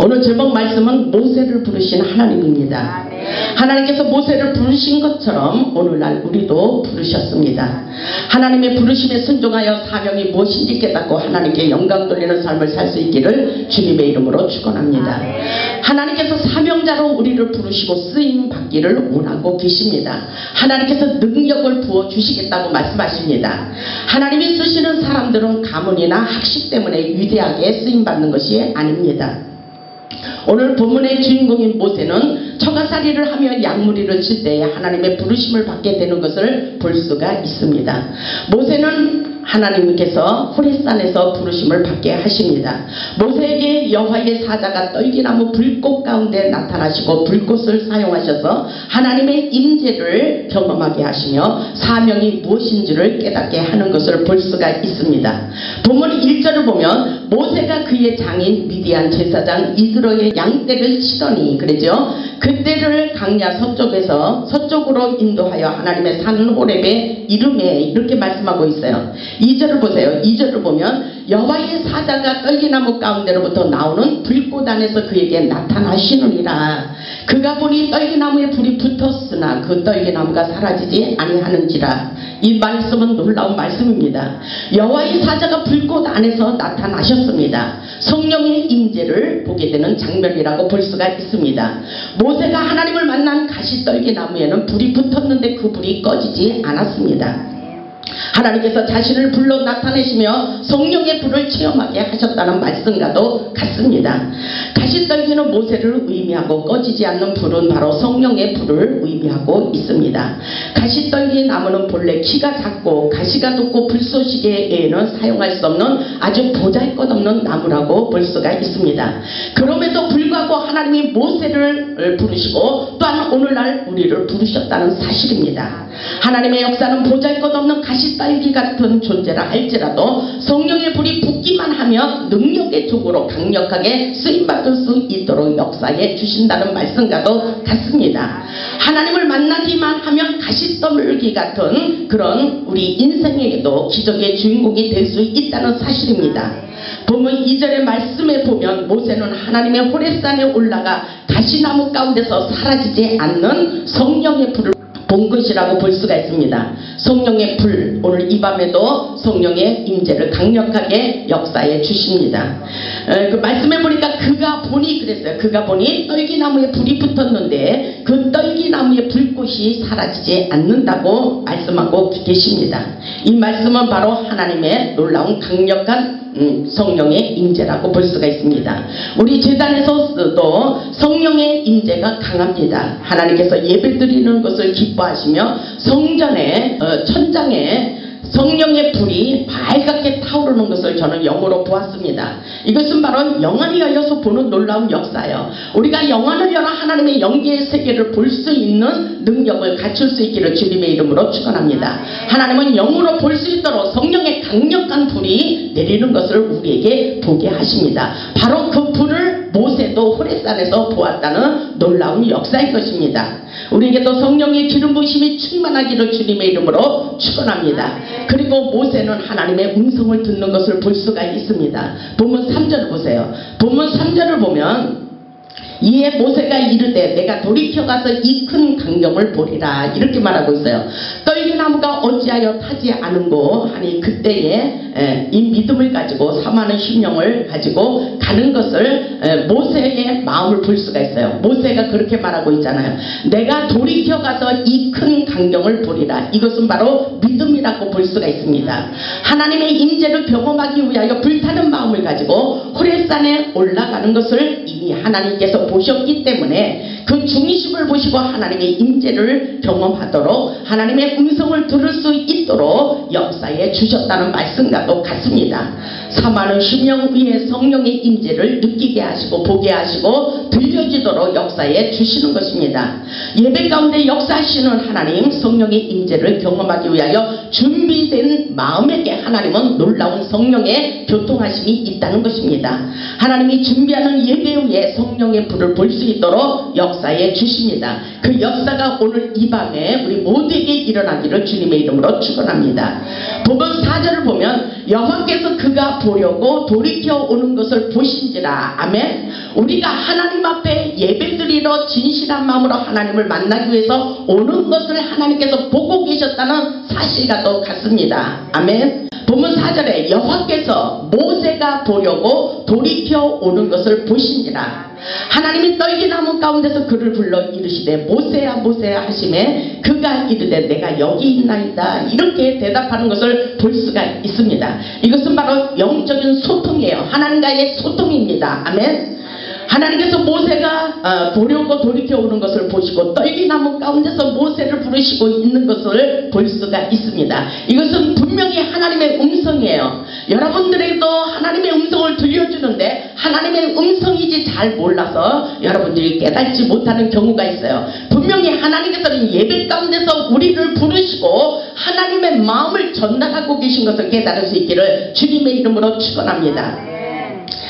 오늘 제목 말씀은 모세를 부르신 하나님입니다. 하나님께서 모세를 부르신 것처럼 오늘날 우리도 부르셨습니다. 하나님의 부르심에 순종하여 사명이 무엇인지 깨닫고 하나님께 영광 돌리는 삶을 살 수 있기를 주님의 이름으로 축원합니다. 하나님께서 사명자로 우리를 부르시고 쓰임 받기를 원하고 계십니다. 하나님께서 능력을 부어 주시겠다고 말씀하십니다. 하나님이 쓰시는 사람들은 가문이나 학식 때문에 위대하게 쓰임 받는 것이 아닙니다. 오늘 본문의 주인공인 모세는 처가살이를 하며 양무리를 칠 때에 하나님의 부르심을 받게 되는 것을 볼 수가 있습니다. 모세는 하나님께서 호레산에서 부르심을 받게 하십니다. 모세에게 여호와의 사자가 떨기나무 불꽃 가운데 나타나시고 불꽃을 사용하셔서 하나님의 임재를 경험하게 하시며 사명이 무엇인지를 깨닫게 하는 것을 볼 수가 있습니다. 본문 1절을 보면 모세가 그의 장인 미디안 제사장 이드로의 양떼를 치더니 그러죠. 그때를 강야 서쪽으로 인도하여 하나님의 산 호렙의 이름에 이렇게 말씀하고 있어요. 2절을 보세요. 2절을 보면 여호와의 사자가 떨기나무 가운데로부터 나오는 불꽃 안에서 그에게 나타나시느니라. 그가 보니 떨기나무에 불이 붙었으나 그 떨기나무가 사라지지 아니하는지라. 이 말씀은 놀라운 말씀입니다. 여호와의 사자가 불꽃 안에서 나타나셨습니다. 성령의 임재를 보게 되는 장면이라고 볼 수가 있습니다. 모세가 하나님을 만난 가시떨기나무에는 불이 붙었는데 그 불이 꺼지지 않았습니다. 하나님께서 자신을 불러 나타내시며 성령의 불을 체험하게 하셨다는 말씀과도 같습니다. 가시떨기는 모세를 의미하고 꺼지지 않는 불은 바로 성령의 불을 의미하고 있습니다. 가시떨기 나무는 본래 키가 작고 가시가 돋고 불쏘시개에는 사용할 수 없는 아주 보잘것없는 나무라고 볼 수가 있습니다. 그럼에도 불구하고 하나님이 모세를 부르시고 또한 오늘날 우리를 부르셨다는 사실입니다. 하나님의 역사는 보잘것없는 가시떨기 같은 존재라 할지라도 성령의 불이 붙기만 하면 능력의 쪽으로 강력하게 쓰임받을 수 있도록 역사해 주신다는 말씀과도 같습니다. 하나님을 만나기만 하면 가시떨기 같은 그런 우리 인생에게도 기적의 주인공이 될 수 있다는 사실입니다. 본문 2절의 말씀에 보면 모세는 하나님의 호렙산에 올라가 가시나무 가운데서 사라지지 않는 성령의 불을 본 것이라고 볼 수가 있습니다. 성령의 불, 오늘 이 밤에도 성령의 임재를 강력하게 역사해 주십니다. 그 말씀해 보니까 그가 보니 그랬어요. 그가 보니 떨기나무에 불이 붙었는데 그 떨기나무의 불꽃이 사라지지 않는다고 말씀하고 계십니다. 이 말씀은 바로 하나님의 놀라운 강력한 성령의 임재라고 볼 수가 있습니다. 우리 제단에서도 성령의 임재가 강합니다. 하나님께서 예배드리는 것을 기뻐하시며 성전에 천장에 성령의 불이 밝게 타오르는 것을 저는 영으로 보았습니다. 이것은 바로 영안이 열려서 보는 놀라운 역사예요. 우리가 영안을 열어 하나님의 영계의 세계를 볼 수 있는 능력을 갖출 수 있기를 주님의 이름으로 축원합니다. 하나님은 영으로 볼 수 있도록 성령의 강력한 불이 내리는 것을 우리에게 보게 하십니다. 바로 그 불을 모세도 호렙산에서 보았다는 놀라운 역사인 것입니다. 우리에게도 성령의 기름 부으심이 충만하기를 주님의 이름으로 축원합니다. 그리고 모세는 하나님의 음성을 듣는 것을 볼 수가 있습니다. 본문 3절을 보세요. 본문 3절을 보면 이에 모세가 이르되 내가 돌이켜 가서 이 큰 강경을 보리라 이렇게 말하고 있어요. 떨기나무가 어찌하여 타지 않은고 하니 그때에 이 믿음을 가지고 사모하는 심령을 가지고 가는 것을 모세의 마음을 볼 수가 있어요. 모세가 그렇게 말하고 있잖아요. 내가 돌이켜 가서 이 큰 강경을 보리라. 이것은 바로 믿음이라고 볼 수가 있습니다. 하나님의 임재를 경험하기 위하여 불타는 마음을 가지고 호렙산에 올라가는 것을 이미 하나님께서 보셨기 때문에 그 중심을 보시고 하나님의 임재를 경험하도록 하나님의 음성을 들을 수 있도록 역사해 주셨다는 말씀과도 같습니다. 사모하는 심령 위에 성령의 임재를 느끼게 하시고 보게 하시고 들려지도록 역사해 주시는 것입니다. 예배 가운데 역사하시는 하나님 성령의 임재를 경험하기 위하여 준비된 마음에게 하나님은 놀라운 성령의 교통하심이 있다는 것입니다. 하나님이 준비하는 예배 위에 성령의 불을 볼 수 있도록 역사해 주십니다. 그 역사가 오늘 이 밤에 우리 모두에게 일어나기를 주님의 이름으로 축원합니다. 본문 4절을 보면 여호와께서 그가 보려고 돌이켜 오는 것을 보신지라. 아멘. 우리가 하나님 앞에 예배드리러 진실한 마음으로 하나님을 만나기 위해서 오는 것을 하나님께서 보고 계셨다는 사실과 똑같습니다. 아멘. 본문 4절에 여호와께서 모세가 보려고 돌이켜 오는 것을 보신지라. 하나님이 떨기나무 가운데서 그를 불러 이르시되 모세야 모세야 하시매 그가 이르되 내가 여기 있나이다. 이렇게 대답하는 것을 볼 수가 있습니다. 이것은 바로 영적인 소통이에요. 하나님과의 소통입니다. 아멘. 하나님께서 모세가 보려고 돌이켜 오는 것을 보시고 떨기나무 가운데서 모세를 부르시고 있는 것을 볼 수가 있습니다. 이것은 분명히 하나님의 음성이에요. 여러분들에게도 하나님의 음성을 들려주는데 하나님의 음성이지 잘 몰라서 여러분들이 깨닫지 못하는 경우가 있어요. 분명히 하나님께서는 예배 가운데서 우리를 부르시고 하나님의 마음을 전달하고 계신 것을 깨달을 수 있기를 주님의 이름으로 축원합니다.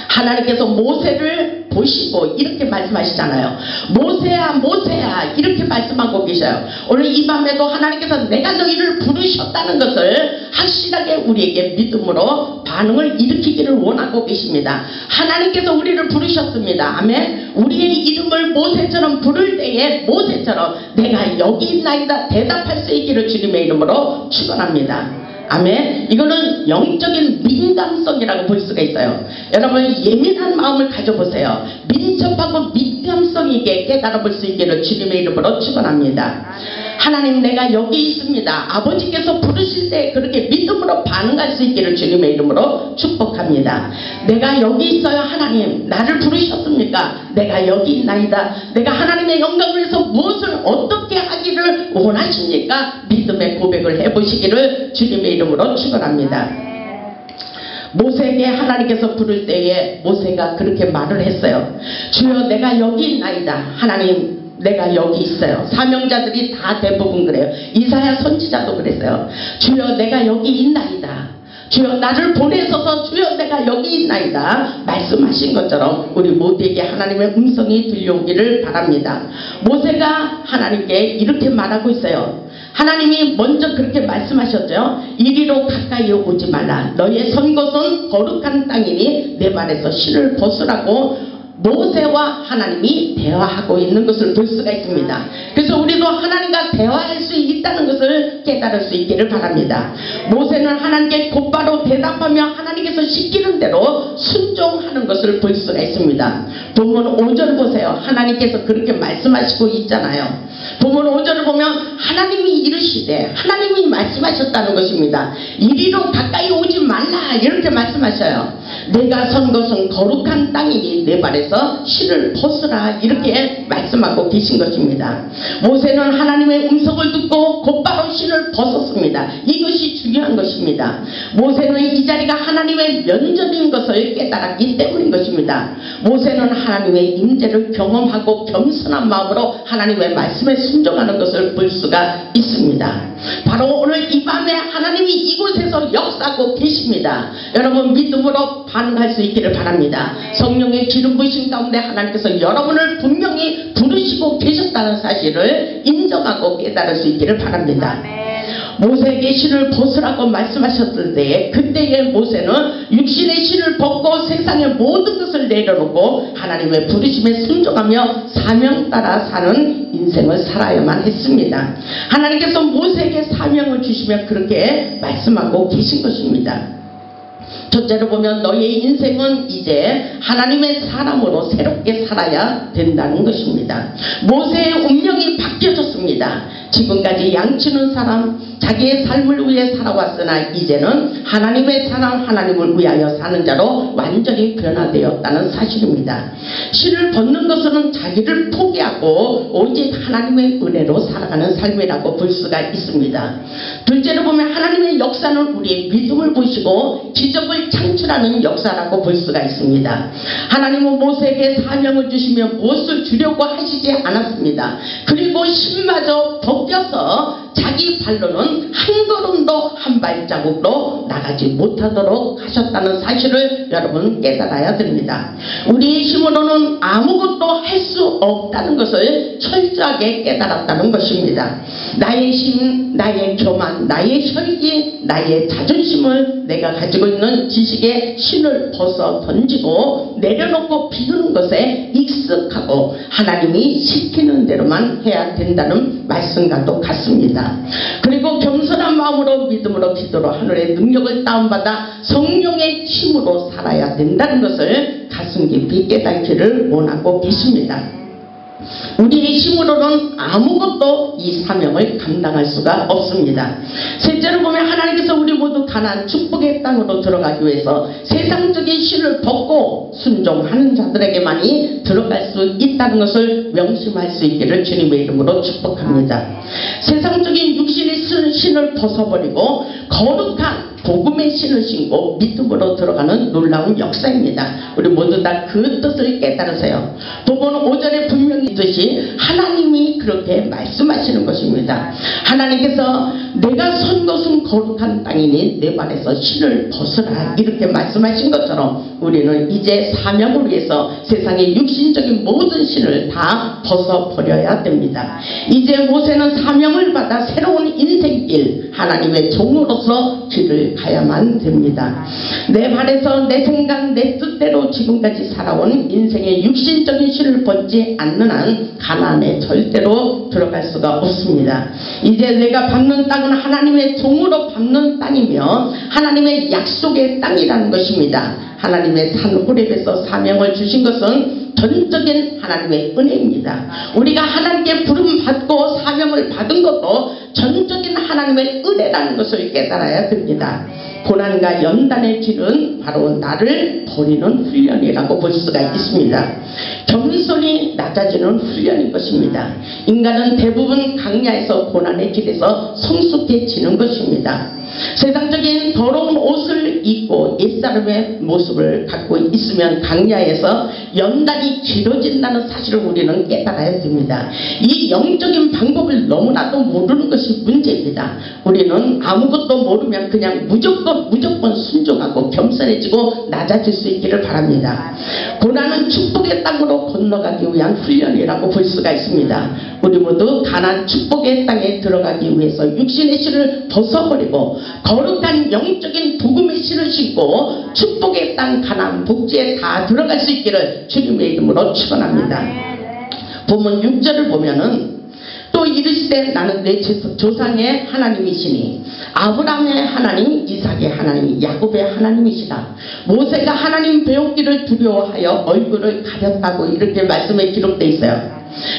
하나님께서 모세를 보시고 이렇게 말씀하시잖아요. 모세야 모세야 이렇게 말씀하고 계셔요. 오늘 이 밤에도 하나님께서 내가 너희를 부르셨다는 것을 확실하게 우리에게 믿음으로 반응을 일으키기를 원하고 계십니다. 하나님께서 우리를 부르셨습니다. 아멘. 우리의 이름을 모세처럼 부를 때에 모세처럼 내가 여기 있나이다 대답할 수 있기를 주님의 이름으로 축원합니다. 아멘. 이거는 영적인 민감성이라고 볼 수가 있어요. 여러분 예민한 마음을 가져보세요. 민첩하고 민감성 있게 깨달아 볼 수 있기를 주님의 이름으로 축원합니다. 하나님 내가 여기 있습니다. 아버지께서 부르실 때 그렇게 믿음으로 반응할 수 있기를 주님의 이름으로 축복합니다. 내가 여기 있어요. 하나님 나를 부르셨습니까? 내가 여기 있나이다. 내가 하나님의 영광을 위해서 무엇을 어떻게 하기를 원하십니까? 믿음의 고백을 해보시기를 주님의 이름으로 축원합니다. 모세에게 하나님께서 부를 때에 모세가 그렇게 말을 했어요. 주여 내가 여기 있나이다. 하나님 내가 여기 있어요. 사명자들이 다 대부분 그래요. 이사야 선지자도 그랬어요. 주여 내가 여기 있나이다. 주여 나를 보내소서. 주여 내가 여기 있나이다. 말씀하신 것처럼 우리 모두에게 하나님의 음성이 들려오기를 바랍니다. 모세가 하나님께 이렇게 말하고 있어요. 하나님이 먼저 그렇게 말씀하셨죠. 이리로 가까이 오지 말라. 너의 선 곳은 거룩한 땅이니 내 발에서 실을 벗으라고 모세와 하나님이 대화하고 있는 것을 볼 수가 있습니다. 그래서 우리도 하나님과 대화할 수 있다는 것을 깨달을 수 있기를 바랍니다. 모세는 하나님께 곧바로 대답하며 하나님께서 시키는 대로 순종하는 것을 볼 수가 있습니다. 본문 5절 보세요. 하나님께서 그렇게 말씀하시고 있잖아요. 본문 5절을 보면 하나님이 이르시되 하나님이 말씀하셨다는 것입니다. 이리로 가까이 오지 말라 이렇게 말씀하셔요. 내가 선 것은 거룩한 땅이니 내 발에서 실을 벗으라 이렇게 말씀하고 계신 것입니다. 모세는 하나님의 음성을 듣고 곧바로 실을 벗었습니다. 이것이 중요한 것입니다. 모세는 이 자리가 하나님의 면전인 것을 깨달았기 때문인 것입니다. 모세는 하나님의 임재를 경험하고 겸손한 마음으로 하나님의 말씀에 순종하는 것을 볼 수가 있습니다. 바로 오늘 이 밤에 하나님이 이곳에서 역사하고 계십니다. 여러분 믿음으로 반응할 수 있기를 바랍니다. 성령의 기름 부으심 가운데 하나님께서 여러분을 분명히 부르시고 계셨다는 사실을 인정하고 깨달을 수 있기를 바랍니다. 모세에게 실을 벗으라고 말씀하셨을 때에 그때의 모세는 육신의 실을 벗고 세상의 모든 것을 내려놓고 하나님의 부르심에 순종하며 사명 따라 사는 인생을 살아야만 했습니다. 하나님께서 모세에게 사명을 주시며 그렇게 말씀하고 계신 것입니다. 첫째로 보면 너의 인생은 이제 하나님의 사람으로 새롭게 살아야 된다는 것입니다. 모세의 운명이 바뀌어졌습니다. 지금까지 양치는 사람, 자기의 삶을 위해 살아왔으나 이제는 하나님의 사람, 하나님을 위하여 사는 자로 완전히 변화되었다는 사실입니다. 실을 벗는 것은 자기를 포기하고 오직 하나님의 은혜로 살아가는 삶이라고 볼 수가 있습니다. 둘째로 보면 하나님의 역사는 우리의 믿음을 보시고 기적을 기적을 창출하는 역사라고 볼 수가 있습니다. 하나님은 모세에게 사명을 주시며 무엇을 주려고 하시지 않았습니다. 그리고 신마저 벗겨서 자기 발로는 한 걸음도 한 발자국도 나가지 못하도록 하셨다는 사실을 여러분 깨달아야 됩니다. 우리의 힘으로는 아무것도 할 수 없다는 것을 철저하게 깨달았다는 것입니다. 나의 힘, 나의 교만, 나의 혈기, 나의 자존심을 내가 가지고 있는 지식에 신을 벗어 던지고 내려놓고 비우는 것에 익숙하고 하나님이 시키는 대로만 해야 된다는 말씀과도 같습니다. 그리고 겸손한 마음으로 믿음으로 기도로 하늘의 능력을 다운받아 성령의 힘으로 살아야 된다는 것을 가슴 깊이 깨닫기를 원하고 계십니다. 우리의 힘으로는 아무것도 이 사명을 감당할 수가 없습니다. 셋째로 보면 하나님께서 우리 모두 가나안 축복의 땅으로 들어가기 위해서 세상적인 신을 벗고 순종하는 자들에게만이 들어갈 수 있다는 것을 명심할 수 있기를 주님의 이름으로 축복합니다. 세상적인 육신의 신을 벗어버리고 거룩한 복음의 신을 신고 믿음으로 들어가는 놀라운 역사입니다. 우리 모두 다 그 뜻을 깨달으세요. 복음 5절에 분명히 있듯이 하나님이 그렇게 말씀하시는 것입니다. 하나님께서 내가 선 것은 거룩한 땅이니 내 발에서 신을 벗으라 이렇게 말씀하신 것처럼 우리는 이제 사명을 위해서 세상의 육신적인 모든 신을 다 벗어버려야 됩니다. 이제 모세는 사명을 받아 새로운 인생길 하나님의 종으로서 길을 가야만 됩니다. 내 발에서 내 생각 내 뜻대로 지금까지 살아온 인생의 육신적인 신을 벗지 않는 한 가나안에 절대로 들어갈 수가 없습니다. 이제 내가 밟는 땅은 하나님의 종으로 밟는 땅이며 하나님의 약속의 땅이라는 것입니다. 하나님의 산 호렙에서 사명을 주신 것은 전적인 하나님의 은혜입니다. 우리가 하나님께 부름 받고 사명을 받은 것도 전적인 하나님의 은혜라는 것을 깨달아야 됩니다. 고난과 연단의 길은 바로 나를 버리는 훈련이라고 볼 수가 있습니다. 겸손이 낮아지는 훈련인 것입니다. 인간은 대부분 강야에서 고난의 길에서 성숙해지는 것입니다. 세상적인 더러운 옷을 입고 옛사람의 모습을 갖고 있으면 강야에서 연단이 길어진다는 사실을 우리는 깨달아야 됩니다. 이 영적인 방법을 너무나도 모르는 것이 문제입니다. 우리는 아무것도 모르면 그냥 무조건 순종하고 겸손해지고 낮아질 수 있기를 바랍니다. 고난은 축복의 땅으로 건너가기 위한 훈련이라고 볼 수가 있습니다. 우리 모두 가나안 축복의 땅에 들어가기 위해서 육신의 신을 벗어버리고 거룩한 영적인 복음의 신을 신고 축복의 땅 가나안 복지에 다 들어갈 수 있기를 주님의 이름으로 축원합니다. 본문 6절을 보면은 또 이르시되 나는 내 조상의 하나님이시니 아브라함의 하나님, 이삭의 하나님, 야곱의 하나님이시라. 모세가 하나님 배우기를 두려워하여 얼굴을 가렸다고 이렇게 말씀에 기록되어 있어요.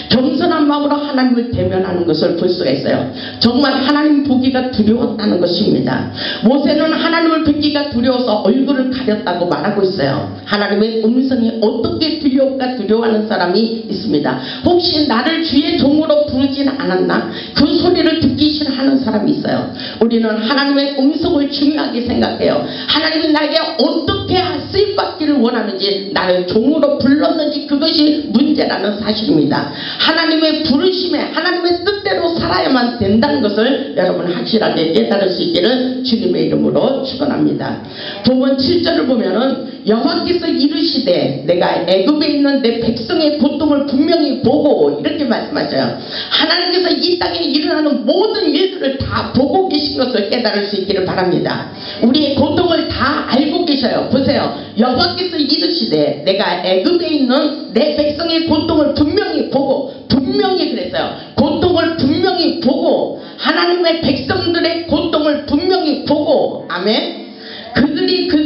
겸손한 마음으로 하나님을 대면하는 것을 볼 수가 있어요. 정말 하나님 보기가 두려웠다는 것입니다. 모세는 하나님을 뵙기가 두려워서 얼굴을 가렸다고 말하고 있어요. 하나님의 음성이 어떻게 두려울까 두려워하는 사람이 있습니다. 혹시 나를 주의 종으로 부르진 않았나? 그 소리를 듣기 싫어하는 사람이 있어요. 우리는 하나님의 음성을 중요하게 생각해요. 하나님이 나에게 어떻게 쓰임받기를 원하는지, 나를 종으로 불렀는지 그것이 문제라는 사실입니다. 하나님의 부르심에 하나님의 뜻대로 살아야만 된다는 것을 여러분 확실하게 깨달을 수 있기를 주님의 이름으로 축원합니다. 본문 7절을 보면은 여호와께서 이르시되 내가 애굽에 있는 내 백성의 고통을 분명히 보고 이렇게 말씀하셔요. 하나님께서 이 땅에 일어나는 모든 일들을 다 보고 계신 것을 깨달을 수 있기를 바랍니다. 우리의 고통을 다 알고 계셔요. 보세요. 여호와께서 이르시되 내가 애굽에 있는 내 백성의 고통을 분명히 보고, 분명히 그랬어요. 고통을 분명히 보고, 하나님의 백성들의 고통을 분명히 보고, 아멘.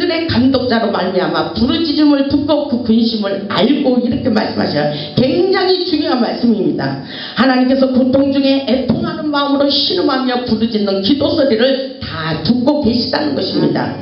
그들의 감독자로 말미암아 부르짖음을 듣고 그 근심을 알고 이렇게 말씀하셔요. 굉장히 중요한 말씀입니다. 하나님께서 고통 중에 애통하는 마음으로 신음하며 부르짖는 기도 소리를 다 듣고 계시다는 것입니다.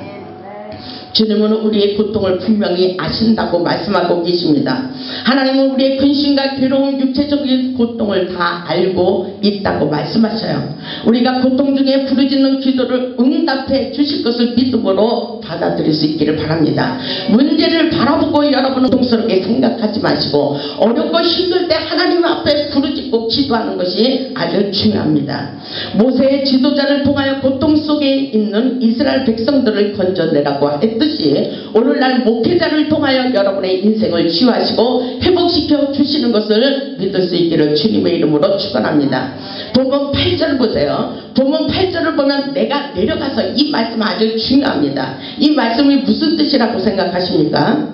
주님은 우리의 고통을 분명히 아신다고 말씀하고 계십니다. 하나님은 우리의 근심과 괴로움, 육체적인 고통을 다 알고 있다고 말씀하셔요. 우리가 고통 중에 부르짖는 기도를 응답해 주실 것을 믿음으로 받아들일 수 있기를 바랍니다. 문제를 바라보고 여러분은 고통스럽게 생각하지 마시고 어렵고 힘들 때 하나님 앞에 부르짖고 기도하는 것이 아주 중요합니다. 모세의 지도자를 통하여 고통 속에 있는 이스라엘 백성들을 건져내라고 했듯이 오늘날 목회자를 통하여 여러분의 인생을 치유하시고 회복시켜 주시는 것을 믿을 수 있기를 주님의 이름으로 축원합니다. 본문 8절 보세요. 본문 8절을 보면 내가 내려가서, 이 말씀 아주 중요합니다. 이 말씀이 무슨 뜻이라고 생각하십니까?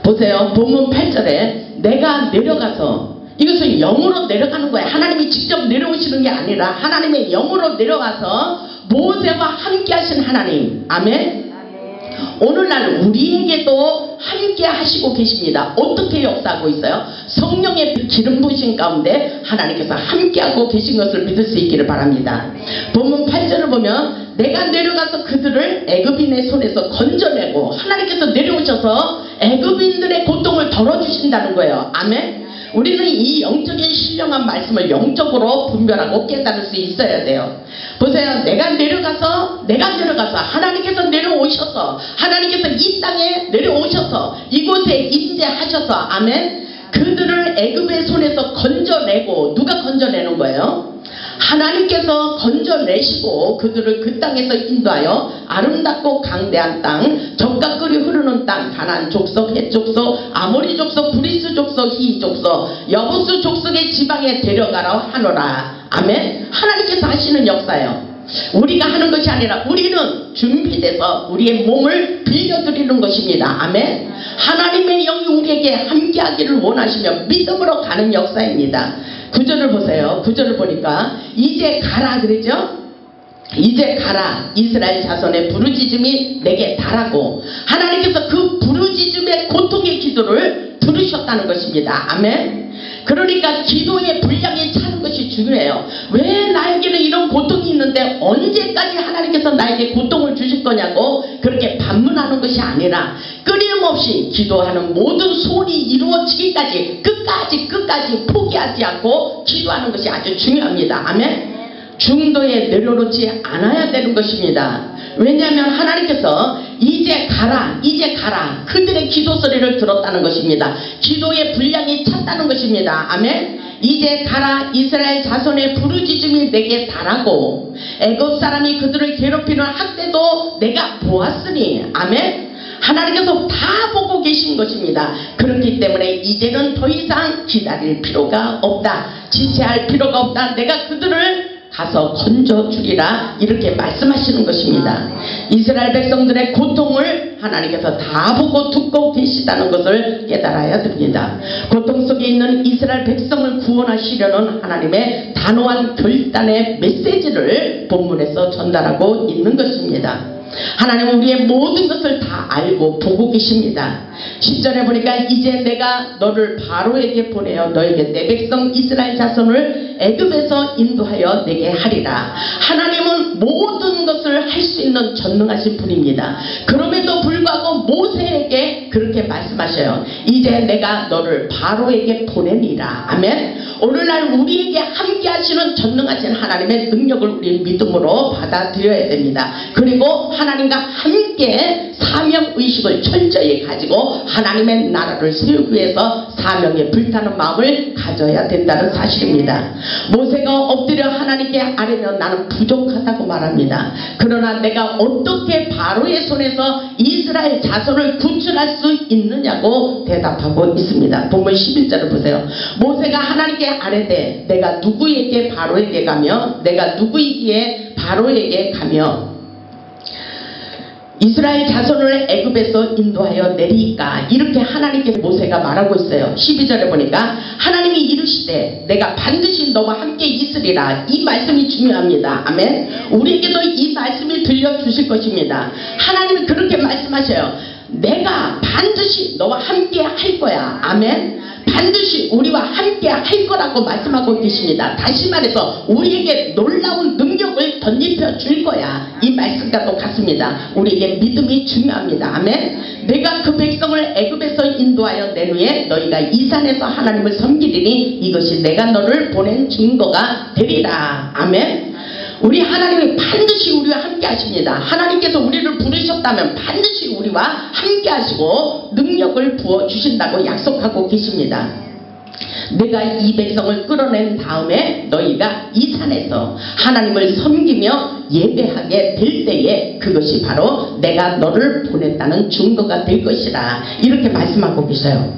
보세요. 본문 8절에 내가 내려가서, 이것은 영으로 내려가는 거예요. 하나님이 직접 내려오시는 게 아니라 하나님의 영으로 내려가서 모세와 함께 하신 하나님. 아멘. 오늘날 우리에게도 함께 하시고 계십니다. 어떻게 역사하고 있어요? 성령의 기름 부으신 가운데 하나님께서 함께 하고 계신 것을 믿을 수 있기를 바랍니다. 본문 8절을 보면 내가 내려가서 그들을 애굽인의 손에서 건져내고, 하나님께서 내려오셔서 애굽인들의 고통을 덜어주신다는 거예요. 아멘. 우리는 이 영적인 신령한 말씀을 영적으로 분별하고 깨달을 수 있어야 돼요. 보세요. 내가 내려가서 하나님께서 내려오셔서, 하나님께서 이 땅에 내려오셔서 이곳에 임재하셔서, 아멘, 그들을 애굽의 손에서 건져내고, 누가 건져내는 거예요? 하나님께서 건져내시고 그들을 그 땅에서 인도하여 아름답고 강대한 땅, 젖과 꿀이 흐르는 땅, 가나안 족속, 헷 족속, 아모리 족속, 브리스 족속, 히 족속, 여부스 족속의 지방에 데려가라 하노라. 아멘. 하나님께서 하시는 역사예요. 우리가 하는 것이 아니라 우리는 준비돼서 우리의 몸을 빌려드리는 것입니다. 아멘. 하나님의 영이 우리에게 함께하기를 원하시며 믿음으로 가는 역사입니다. 구절을 보세요. 구절을 보니까 이제 가라 그러죠. 이제 가라. 이스라엘 자손의 부르짖음이 내게 달하고, 하나님께서 그 부르짖음의 고통의 기도를 들으셨다는 것입니다. 아멘. 그러니까 기도의 분량이 차는 것이 중요해요. 왜 나에게는 이런 고통이 있는데 언제까지 하나님께서 나에게 고통을 주실 거냐고 그렇게 반문하는 것이 아니라 끊임없이 기도하는 모든 소원이 이루어지기까지 끝까지 포기하지 않고 기도하는 것이 아주 중요합니다. 아멘. 중도에 내려놓지 않아야 되는 것입니다. 왜냐하면 하나님께서 이제 가라 그들의 기도 소리를 들었다는 것입니다. 기도의 분량이 찼다는 것입니다. 아멘. 이제 가라. 이스라엘 자손의 부르짖음이 내게 달하고 애굽 사람이 그들을 괴롭히는 학대도 내가 보았으니. 아멘. 하나님께서 다 보고 계신 것입니다. 그렇기 때문에 이제는 더 이상 기다릴 필요가 없다. 지체할 필요가 없다. 내가 그들을 가서 건져주리라, 이렇게 말씀하시는 것입니다. 이스라엘 백성들의 고통을 하나님께서 다 보고 듣고 계시다는 것을 깨달아야 됩니다. 고통 속에 있는 이스라엘 백성을 구원하시려는 하나님의 단호한 결단의 메시지를 본문에서 전달하고 있는 것입니다. 하나님은 우리의 모든 것을 다 알고 보고 계십니다. 10절에 보니까 이제 내가 너를 바로에게 보내어 너에게 내 백성 이스라엘 자손을 애굽에서 인도하여 내게 하리라. 하나님은 모든 것을 할 수 있는 전능하신 분입니다. 그럼에도 불구하고 모세에게 그렇게 말씀하셔요. 이제 내가 너를 바로에게 보내니라. 아멘. 오늘날 우리에게 함께 하시는 전능하신 하나님의 능력을 우리 믿음으로 받아들여야 됩니다. 그리고 하나님과 함께 사명의식을 철저히 가지고 하나님의 나라를 세우기 위해서 사명에 불타는 마음을 가져야 된다는 사실입니다. 모세가 엎드려 하나님께 아뢰며 나는 부족하다고 말합니다. 그러나 내가 어떻게 바로의 손에서 이스라엘 자손을 구출할 수 있느냐고 대답하고 있습니다. 본문 11절을 보세요. 모세가 하나님께 아뢰되 내가 누구에게 바로에게 가며 내가 누구이기에 바로에게 가며 이스라엘 자손을 애굽에서 인도하여 내리까, 이렇게 하나님께 모세가 말하고 있어요. 12절에 보니까 하나님이 이르시되 내가 반드시 너와 함께 있으리라. 이 말씀이 중요합니다. 아멘. 우리에게도 이 말씀을 들려주실 것입니다. 하나님이 그렇게 말씀하셔요. 내가 반드시 너와 함께 할 거야. 아멘. 반드시 우리와 함께 할 거라고 말씀하고 계십니다. 다시 말해서 우리에게 놀라운 능력을 덧입혀 줄 거야. 이 말씀과 똑같습니다. 우리에게 믿음이 중요합니다. 아멘. 내가 그 백성을 애굽에서 인도하여 낸 후에 너희가 이 산에서 하나님을 섬기리니 이것이 내가 너를 보낸 증거가 되리라. 아멘. 우리 하나님이 반드시 우리와 함께 하십니다. 하나님께서 우리를 부르셨다면 반드시 우리와 함께 하시고 능력을 부어주신다고 약속하고 계십니다. 내가 이 백성을 끌어낸 다음에 너희가 이 산에서 하나님을 섬기며 예배하게 될 때에 그것이 바로 내가 너를 보냈다는 증거가 될 것이라. 이렇게 말씀하고 계세요.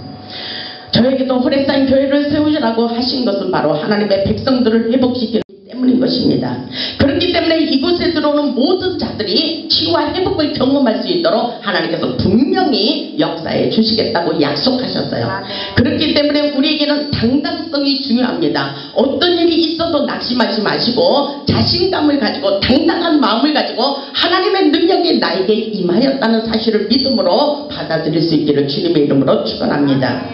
저에게도 호레산 교회를 세우시라고 하신 것은 바로 하나님의 백성들을 회복시키는 때문인 것입니다. 그렇기 때문에 이곳에 들어오는 모든 자들이 치유와 회복을 경험할 수 있도록 하나님께서 분명히 역사해 주시겠다고 약속하셨어요. 그렇기 때문에 우리에게는 당당성이 중요합니다. 어떤 일이 있어도 낙심하지 마시고 자신감을 가지고 당당한 마음을 가지고 하나님의 능력이 나에게 임하였다는 사실을 믿음으로 받아들일 수 있기를 주님의 이름으로 축원합니다.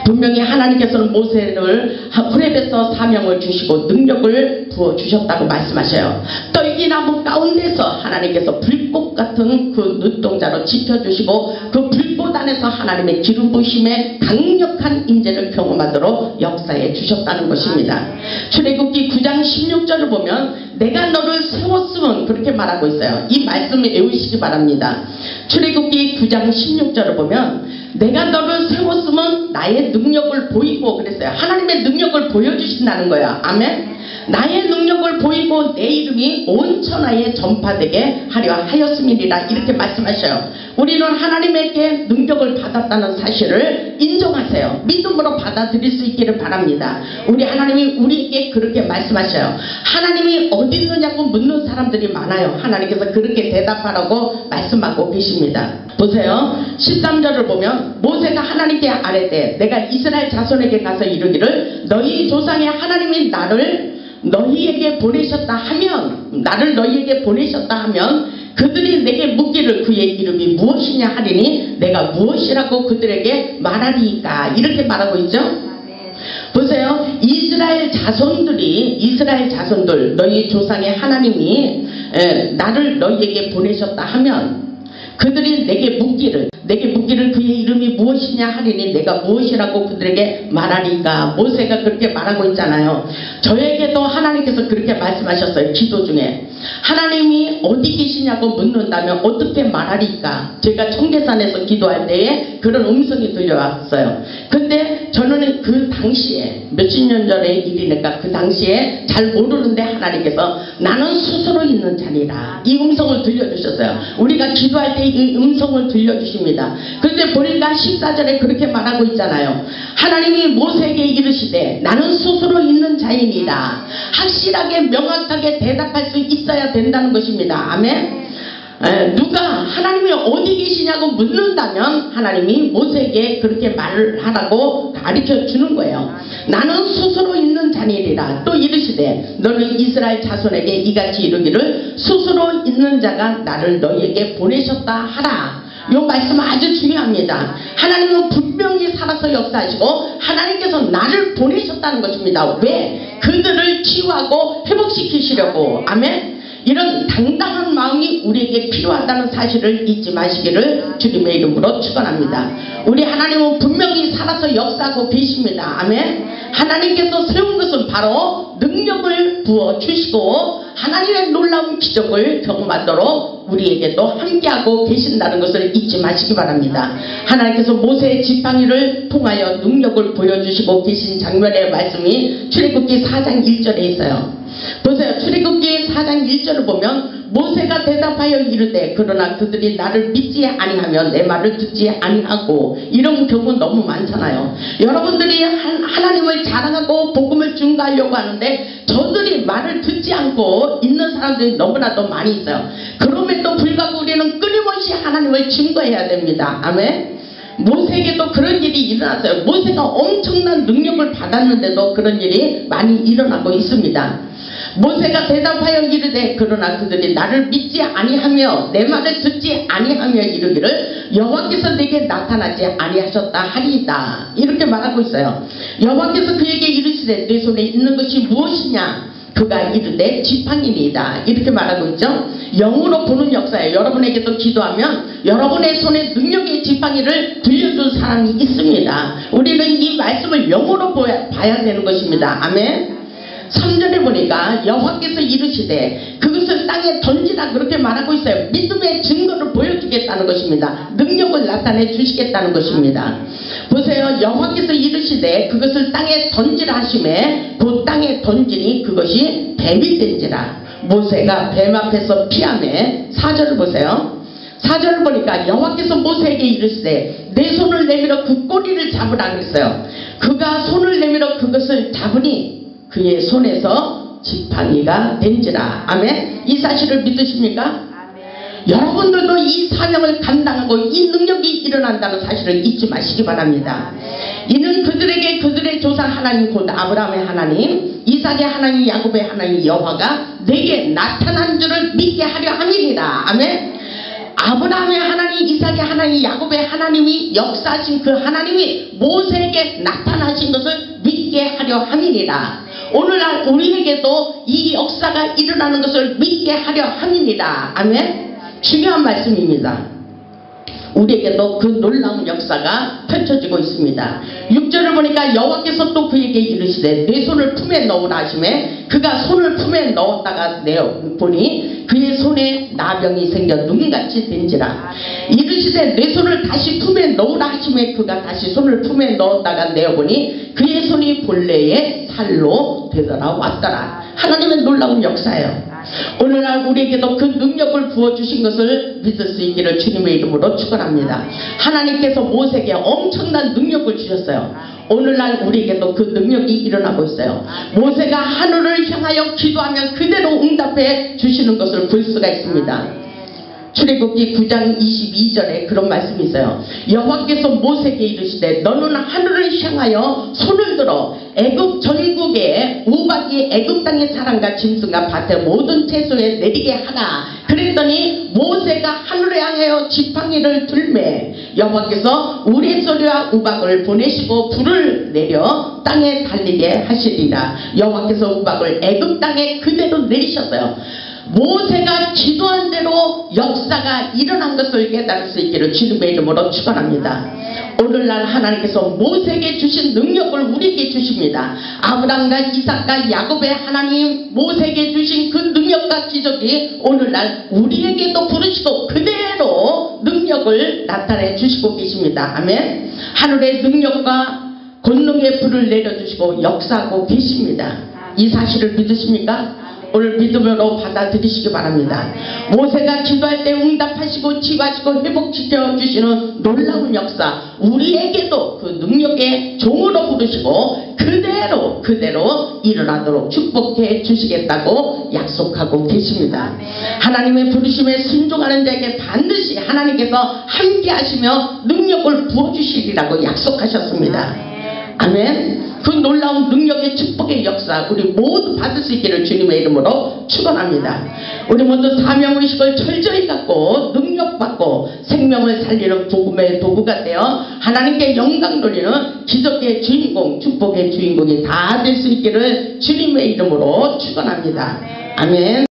분명히 하나님께서는 모세를 호렙에서 사명을 주시고 능력을 부어주셨다고 말씀하셔요. 떨기나무 가운데서 하나님께서 불꽃 같은 그 눈동자로 지켜주시고 그 불꽃 안에서 하나님의 기름 부으심의 강력한 임재를 경험하도록 역사해 주셨다는 것입니다. 출애굽기 9장 16절을 보면 내가 너를 세웠으면 그렇게 말하고 있어요. 이 말씀을 외우시기 바랍니다. 출애굽기 9장 16절을 보면 내가 너를 세웠으면 나의 능력을 보이고 그랬어요. 하나님의 능력을 보여주신다는 거예요. 아멘. 나의 능력을 보이고 내 이름이 온 천하에 전파되게 하려 하였음이니라. 이렇게 말씀하셔요. 우리는 하나님에게 능력을 받았다는 사실을 인정하세요. 믿음으로 받아들일 수 있기를 바랍니다. 우리 하나님이 우리에게 그렇게 말씀하셔요. 하나님이 어디 있느냐고 묻는 사람들이 많아요. 하나님께서 그렇게 대답하라고 말씀하고 계십니다. 보세요. 13절을 보면 모세가 하나님께 아뢰되 내가 이스라엘 자손에게 가서 이르기를 너희 조상의 하나님이 나를 너희에게 보내셨다 하면 나를 너희에게 보내셨다 하면 그들이 내게 묻기를 그의 이름이 무엇이냐 하리니 내가 무엇이라고 그들에게 말하리이까. 이렇게 말하고 있죠. 보세요. 이스라엘 자손들 너희 조상의 하나님이 나를 너희에게 보내셨다 하면 그들이 내게 묻기를 그의 이름이 무엇이냐 하리니 내가 무엇이라고 그들에게 말하리까. 모세가 그렇게 말하고 있잖아요. 저에게도 하나님께서 그렇게 말씀하셨어요. 기도 중에 하나님이 어디 계시냐고 묻는다면 어떻게 말하리까. 제가 청계산에서 기도할 때에 그런 음성이 들려왔어요. 근데 저는 그 당시에 몇십 년 전의 일이니까 그 당시에 잘 모르는데 하나님께서 나는 스스로 있는 자니라. 이 음성을 들려주셨어요. 우리가 기도할 때 이 음성을 들려주십니다. 그런데 보니까 14절에 그렇게 말하고 있잖아요. 하나님이 모세에게 이르시되 나는 스스로 있는 자이니라. 확실하게 명확하게 대답할 수 있어야 된다는 것입니다. 아멘. 누가 하나님이 어디 계시냐고 묻는다면 하나님이 모세에게 그렇게 말을 하라고 가르쳐 주는 거예요. 나는 스스로 있는 자니라. 또 이르시되 너는 이스라엘 자손에게 이같이 이르기를 스스로 있는 자가 나를 너희에게 보내셨다 하라. 이 말씀은 아주 중요합니다. 하나님은 분명히 살아서 역사하시고 하나님께서 나를 보내셨다는 것입니다. 왜? 그들을 치유하고 회복시키시려고. 아멘. 이런 당당한 마음이 우리에게 필요하다는 사실을 잊지 마시기를 주님의 이름으로 축원합니다. 우리 하나님은 분명히 살아서 역사하고 계십니다. 아멘. 하나님께서 세운 것은 바로 능력을 부어주시고 하나님의 놀라운 기적을 경험하도록 우리에게도 함께하고 계신다는 것을 잊지 마시기 바랍니다. 하나님께서 모세의 지팡이를 통하여 능력을 보여주시고 계신 장면의 말씀이 출애굽기 4장 1절에 있어요. 보세요. 출애굽기 4장 1절을 보면 모세가 대답하여 이르되 그러나 그들이 나를 믿지 아니하며 내 말을 듣지 아니하고. 이런 경우 너무 많잖아요. 여러분들이 하나님을 자랑하고 복음을 증거하려고 하는데 저들이 말을 듣지 않고 있는 사람들이 너무나도 많이 있어요. 그럼에도 불구하고 우리는 끊임없이 하나님을 증거해야 됩니다. 아멘. 모세에게도 그런 일이 일어났어요. 모세가 엄청난 능력을 받았는데도 그런 일이 많이 일어나고 있습니다. 모세가 대답하여 이르되 그러나 그들이 나를 믿지 아니하며 내 말을 듣지 아니하며 이르기를 여호와께서 내게 나타나지 아니하셨다 하리이다. 이렇게 말하고 있어요. 여호와께서 그에게 이르시되 내 손에 있는 것이 무엇이냐? 그가 이르되 지팡이니이다. 이렇게 말하고 있죠. 영으로 보는 역사예요. 여러분에게도 기도하면 여러분의 손에 능력의 지팡이를 들려준 사람이 있습니다. 우리는 이 말씀을 영으로 봐야 되는 것입니다. 아멘. 3절에 보니까 여호와께서 이르시되 그것을 땅에 던지라 그렇게 말하고 있어요. 믿음의 증거를 보여주겠다는 것입니다. 능력을 나타내 주시겠다는 것입니다. 보세요. 여호와께서 이르시되 그것을 땅에 던지라 하심에 그 땅에 던지니 그것이 뱀이 된지라. 모세가 뱀 앞에서 피하매 4절을 보세요. 4절을 보니까 여호와께서 모세에게 이르시되 내 손을 내밀어 그 꼬리를 잡으라 그랬어요. 그가 손을 내밀어 그것을 잡으니 그의 손에서 지팡이가 된지라. 아멘. 이 사실을 믿으십니까? 아멘. 여러분들도 이 사명을 감당하고 이 능력이 일어난다는 사실을 잊지 마시기 바랍니다. 아멘. 이는 그들에게 그들의 조상 하나님 곧 아브라함의 하나님 이삭의 하나님 야곱의 하나님 여호와가 내게 나타난 줄을 믿게 하려 함이니라. 아멘. 아브라함의 하나님 이삭의 하나님 야곱의 하나님이 역사하신 그 하나님이 모세에게 나타나신 것을 믿게 하려 함이니라. 오늘날 우리에게도 이 역사가 일어나는 것을 믿게 하려 함이니라. 아멘. 중요한 말씀입니다. 우리에게도 그 놀라운 역사가 펼쳐지고 있습니다. 6절을 보니까 여호와께서 또 그에게 이르시되 내 손을 품에 넣으라 하시매 그가 손을 품에 넣었다가 보니 그의 손에 나병이 생겨 눈같이 된지라. 이르시되 내 손을 다시 품에 넣으라 하시매 그가 다시 손을 품에 넣었다가 내어보니 그의 손이 본래의 살로 되돌아왔더라. 하나님의 놀라운 역사예요. 오늘날 우리에게도 그 능력을 부어주신 것을 믿을 수 있기를 주님의 이름으로 축원합니다. 하나님께서 모세에게 엄청난 능력을 주셨어요. 오늘날 우리에게도 그 능력이 일어나고 있어요. 모세가 하늘을 향하여 기도하면 그대로 응답해 주시는 것을 볼 수가 있습니다. 출애굽기 9장 22절에 그런 말씀이 있어요. 여호와께서 모세에게 이르시되 너는 하늘을 향하여 손을 들어 애굽 전국에 우박이 애굽 땅의 사람과 짐승과 밭의 모든 채소에 내리게 하라. 그랬더니 모세가 하늘을 향하여 지팡이를 들매 여호와께서 우레소리와 우박을 보내시고 불을 내려 땅에 달리게 하시리라. 여호와께서 우박을 애굽 땅에 그대로 내리셨어요. 모세가 기도한 대로 역사가 일어난 것을 깨달을 수 있기를 주님의 이름으로 축원합니다. 오늘날 하나님께서 모세에게 주신 능력을 우리에게 주십니다. 아브라함과 이삭과 야곱의 하나님 모세에게 주신 그 능력과 기적이 오늘날 우리에게도 부르시고 그대로 능력을 나타내 주시고 계십니다. 아멘. 하늘의 능력과 권능의 불을 내려주시고 역사하고 계십니다. 이 사실을 믿으십니까? 오늘 믿음으로 받아들이시기 바랍니다. 모세가 기도할 때 응답하시고 치유하시고 회복시켜 주시는 놀라운 역사 우리에게도 그 능력의 종으로 부르시고 그대로 일어나도록 축복해 주시겠다고 약속하고 계십니다. 하나님의 부르심에 순종하는 자에게 반드시 하나님께서 함께 하시며 능력을 부어주시리라고 약속하셨습니다. 아멘. 그 놀라운 능력의 축복의 역사 우리 모두 받을 수 있기를 주님의 이름으로 축원합니다. 우리 모두 사명의식을 철저히 갖고 능력받고 생명을 살리는 복음의 도구가 되어 하나님께 영광 돌리는 기적의 주인공 축복의 주인공이 다 될 수 있기를 주님의 이름으로 축원합니다. 아멘.